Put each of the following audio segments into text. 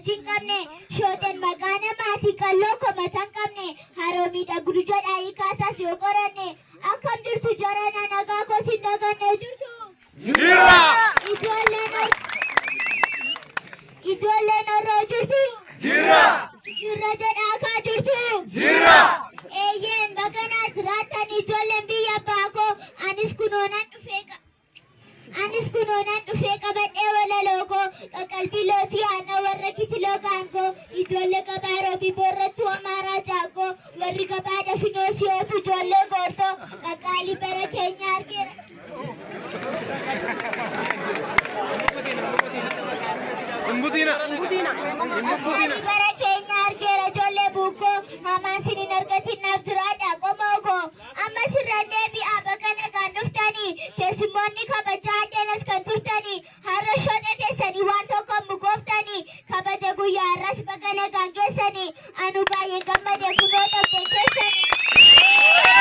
wajjin qabne shooteen maqaana maatii qalloo komatan qabne haroomidha gurjoodha hiikaasaas yoo qoranne akkam jirtu jarana nagaa koo sin daganne jirtu Jira! Ijoolleen orroo jirtu Jira! jirra jedhaa kaa jirtu Jira! eeyyeen baganaa jiraattan ijoolleen biyya baakoo anis kunoonan dhufee qabadhee walaloo koo qaqqalbii lootii aanna warra kitiloo gaangoo ijoollee gabaaroo biboorrattu amaaraa jaangoo warri gabaadha finoosiyootu ijoollee goortoo qaqqaalii bara keenya argeera. Qaqqaalii bara keenya argeera ijoollee buukoo hamaan sinin argatinaaf jiraadha qomoo koo amma sirraan deebi'aa bakka nagaan dhuftanii keessummoonni kabajaa addeenas kan turtanii har'a shoodha teessanii waan tokko mugooftanii kabaja guyyaa har'as bakka nagaan geessanii anu baay'een gammadee kunoo dhabdee keessanii.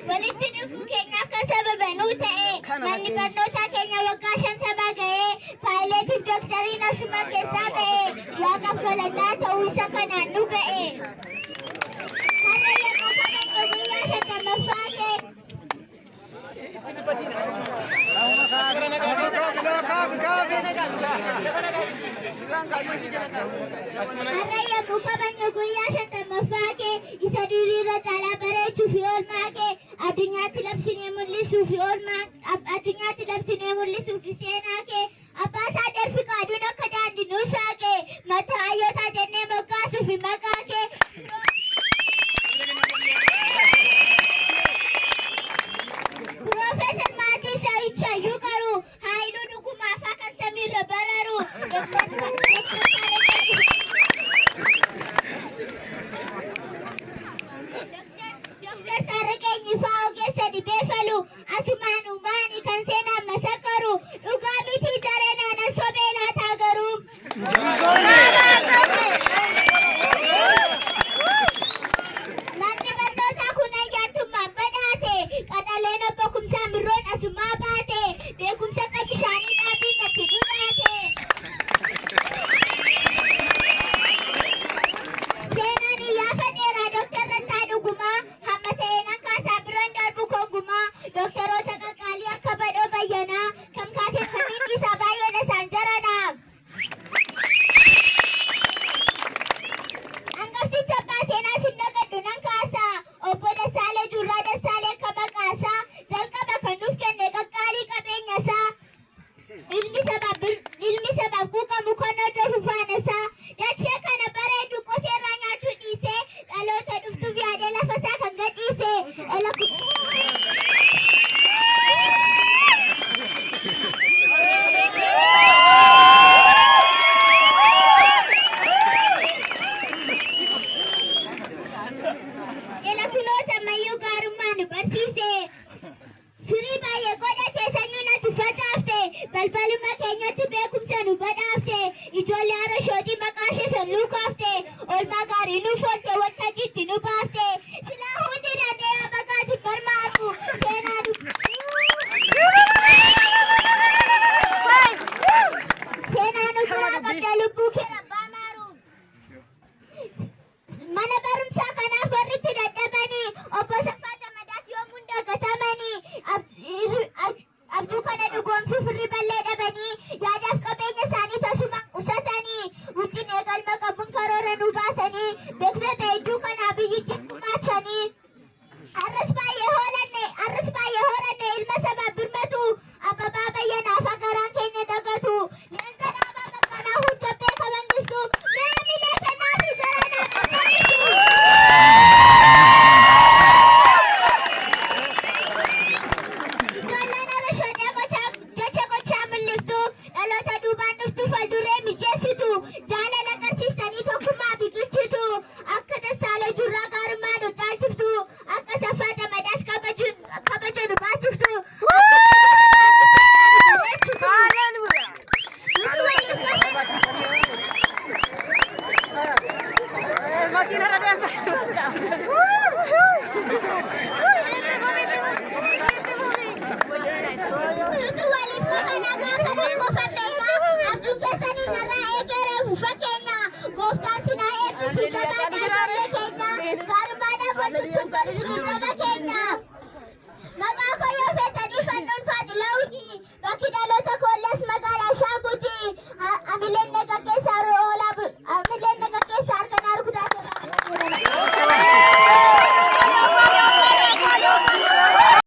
Walitti dhufuu keenyaaf kan sababanuu ta'e manni barnootaa keenya waggaa 50 ga'ee paayileetiif doktariin asuma keessaa ba'ee waaqaaf galannaa ta'uu isa kanaan nu ga'e. Har'a yeroo kabaja guyyaa 50ffaa kee har'a yommuu kabajnu guyyaa 50ffaa kee isa duriirra caalaa bareechuu fi oolmaa kee addunyaatti labsinee mul'isuu fi seenaa kee abbaa isaa darfi qaaduun akka daandii nuu shaaqee mataa hayyotaa jennee moggaasuu fi maqaa kee. Profeesar Maatii Shayyuu Qaruu Haayiluu Dhugumaafaa kan samiirra bararu Doktar Taarraqeenyi fa'aa ogeessa dhibee falu asumaan uumaanii kan seenaan masakkaru dhugaa miti jaranaan sobee laataa garuu. Manni barnootaa kun ayyaantummaan badhaate qaxaleen obbo Kumsaan Birroon asumaa baate beekumsa akka bishaanii dhaabiin natti dhugaate. Seenaan iyyaafa dheeraa Doktar Rattaa Dhugumaa hamma ta'een kaasaa biroon darbu kongumaa doktoroota qaqqaalii akka badhoo bayyanaa kan kaaseen samiin isaa baay'eedha isaan jaranaaf. Hangafticha abbaa seenaa sin dagadhu nan kaasaa obbo Dassaalee Durraa Dassaalee akka maqaasaa jalqaba kan nuuf kenne qaqqaalii qabeenyasaa ilmi sabaaf quuqamu kan hordofu faanasaa dachee kana bareedu qoteerraa nyaachuu dhiisee dhaloota dhuftuuf yaadee lafasaa kan gadhiise. Kunoota ammayyuu gaarummaa nu barsiise. Firii baay'ee godhatee sanyii natti facaafte balbaluma keenyatti beekumsa nu badhaafte ijoollee har'a shootii maqaa ishee san luukaafte oolmaa gaarii nuuf oolte.